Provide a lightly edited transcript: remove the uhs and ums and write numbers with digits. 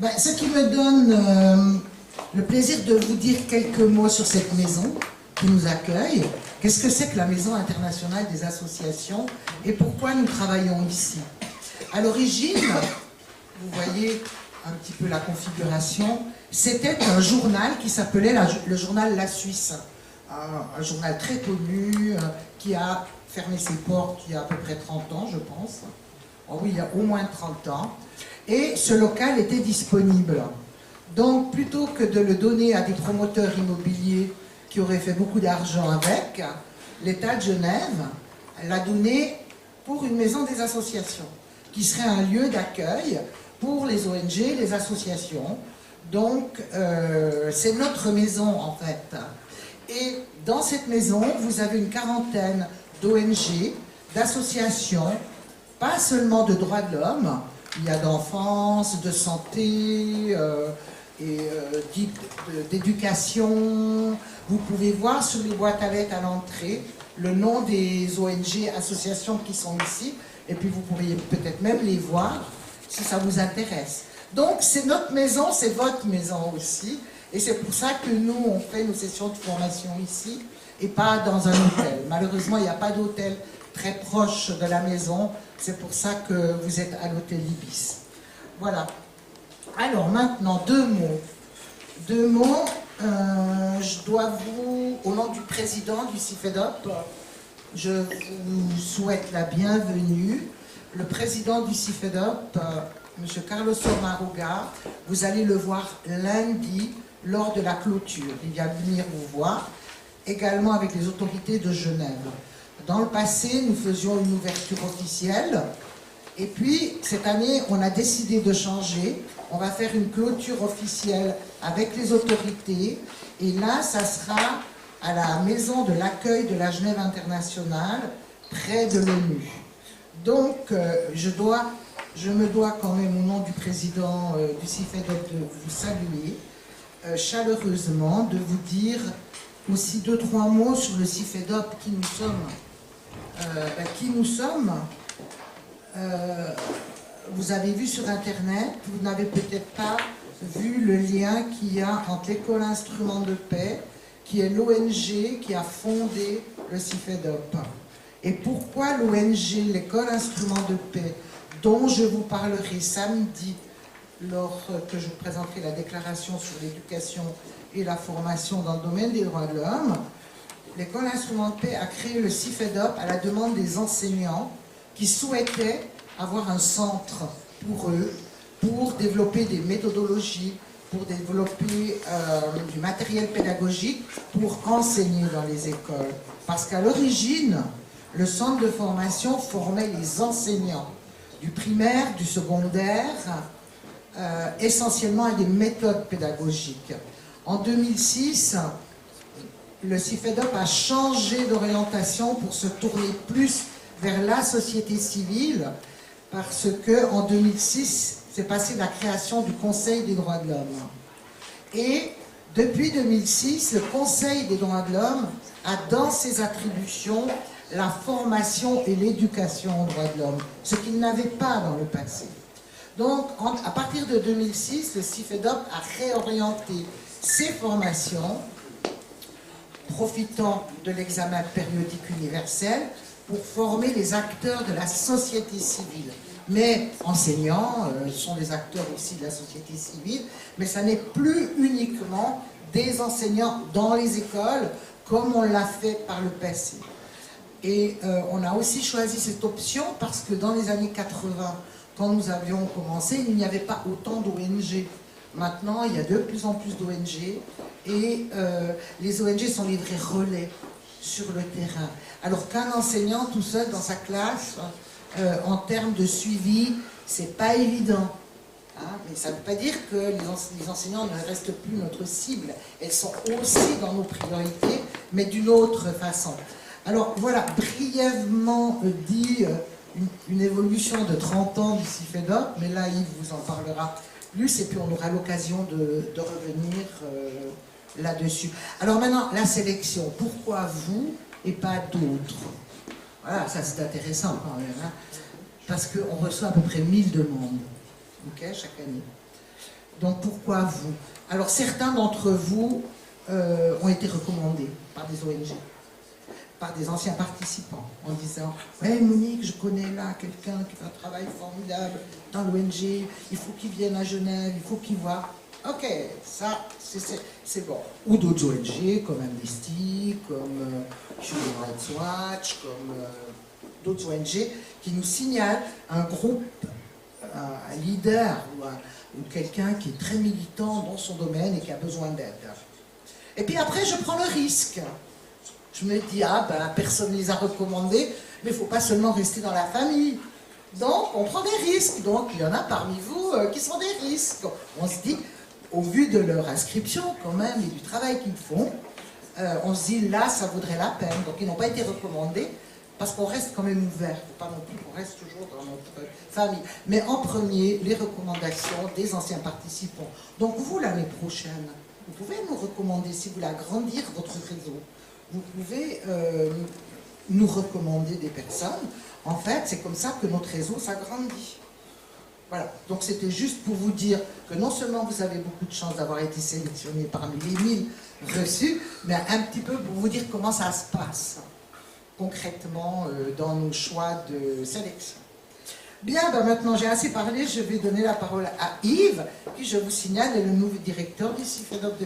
Ce qui me donne le plaisir de vous dire quelques mots sur cette maison qui nous accueille. Qu'est-ce que c'est que la Maison internationale des associations et pourquoi nous travaillons ici? À l'origine, vous voyez un petit peu la configuration, c'était un journal qui s'appelait le journal La Suisse. Un journal très connu qui a fermé ses portes il y a à peu près 30 ans, je pense. Oh oui, il y a au moins 30 ans. Et ce local était disponible. Donc, plutôt que de le donner à des promoteurs immobiliers qui auraient fait beaucoup d'argent avec, l'État de Genève l'a donné pour une maison des associations, qui serait un lieu d'accueil pour les ONG, les associations. Donc, c'est notre maison, en fait. Et dans cette maison, vous avez une quarantaine d'ONG, d'associations, pas seulement de droits de l'homme, il y a d'enfance, de santé, d'éducation. Vous pouvez voir sur les boîtes à lettres à l'entrée le nom des ONG, associations qui sont ici, et puis vous pourriez peut-être même les voir si ça vous intéresse. Donc c'est notre maison, c'est votre maison aussi, et c'est pour ça que nous, on fait nos sessions de formation ici, et pas dans un hôtel. Malheureusement, il n'y a pas d'hôtel très proche de la maison, c'est pour ça que vous êtes à l'hôtel Ibis. Voilà. Alors maintenant, deux mots. Je dois vous, au nom du président du CIFEDOP, je vous souhaite la bienvenue. Le président du CIFEDOP, M. Carlos Maruga, vous allez le voir lundi lors de la clôture. Il vient venir vous voir, également avec les autorités de Genève. Dans le passé, nous faisions une ouverture officielle. Et puis, cette année, on a décidé de changer. On va faire une clôture officielle avec les autorités. Et là, ça sera à la maison de l'accueil de la Genève internationale, près de l'ONU. Donc, je me dois quand même, au nom du président du CIFEDOP, de vous saluer chaleureusement, de vous dire aussi 2-3 mots sur le CIFEDOP, qui nous sommes. Vous avez vu sur Internet, vous n'avez peut-être pas vu le lien qu'il y a entre l'École Instruments de Paix, qui est l'ONG qui a fondé le CIFEDOP. Et pourquoi l'ONG, l'École Instruments de Paix, dont je vous parlerai samedi, lors que je vous présenterai la déclaration sur l'éducation et la formation dans le domaine des droits de l'homme, l'École Instruments de Paix a créé le CIFEDOP à la demande des enseignants qui souhaitaient avoir un centre pour eux, pour développer des méthodologies, pour développer du matériel pédagogique, pour enseigner dans les écoles. Parce qu'à l'origine, le centre de formation formait les enseignants du primaire, du secondaire, essentiellement à des méthodes pédagogiques. En 2006, le CIFEDOP a changé d'orientation pour se tourner plus vers la société civile, parce qu'en 2006, c'est passé la création du Conseil des droits de l'homme. Et depuis 2006, le Conseil des droits de l'homme a dans ses attributions la formation et l'éducation aux droits de l'homme, ce qu'il n'avait pas dans le passé. Donc, à partir de 2006, le CIFEDOP a réorienté ses formations, profitant de l'examen périodique universel, pour former les acteurs de la société civile. Mais enseignants sont des acteurs aussi de la société civile, mais ça n'est plus uniquement des enseignants dans les écoles, comme on l'a fait par le passé. Et on a aussi choisi cette option parce que dans les années 80, quand nous avions commencé, il n'y avait pas autant d'ONG. Maintenant, il y a de plus en plus d'ONG et les ONG sont les vrais relais sur le terrain. Alors qu'un enseignant tout seul dans sa classe, en termes de suivi, c'est pas évident. Hein, mais ça ne veut pas dire que les enseignants ne restent plus notre cible. Elles sont aussi dans nos priorités, mais d'une autre façon. Alors voilà, brièvement dit une évolution de 30 ans du CIFEDOP, mais là Yves vous en parlera plus, et puis on aura l'occasion de revenir là-dessus. Alors maintenant, la sélection. Pourquoi vous et pas d'autres? Voilà, ça c'est intéressant quand même, hein, parce qu'on reçoit à peu près 1000 demandes, okay, chaque année. Donc pourquoi vous? Alors certains d'entre vous ont été recommandés par des ONG, par des anciens participants, en disant « Ouais, Monique, je connais là quelqu'un qui fait un travail formidable dans l'ONG, il faut qu'il vienne à Genève, il faut qu'il voit. » Ok, ça, c'est bon. Ou d'autres ONG, comme Amnesty, comme Human Rights Watch, comme d'autres ONG, qui nous signalent un groupe, un leader ou quelqu'un qui est très militant dans son domaine et qui a besoin d'aide. Et puis après, je prends le risque. Je me dis, ah ben, personne ne les a recommandés, mais il ne faut pas seulement rester dans la famille. Donc, on prend des risques. Donc, il y en a parmi vous qui sont des risques. On se dit, au vu de leur inscription quand même et du travail qu'ils font, on se dit, là, ça vaudrait la peine. Donc, ils n'ont pas été recommandés parce qu'on reste quand même ouvert. Il ne faut pas non plus qu'on reste toujours dans notre famille. Mais en premier, les recommandations des anciens participants. Donc, vous, l'année prochaine, vous pouvez nous recommander, si vous voulez agrandir votre réseau, vous pouvez nous recommander des personnes. En fait, c'est comme ça que notre réseau s'agrandit. Voilà. Donc c'était juste pour vous dire que non seulement vous avez beaucoup de chance d'avoir été sélectionné parmi les 1000 reçus, mais un petit peu pour vous dire comment ça se passe concrètement dans nos choix de sélection. Bien, ben maintenant j'ai assez parlé, je vais donner la parole à Yves, qui je vous signale est le nouveau directeur du CIFEDOC de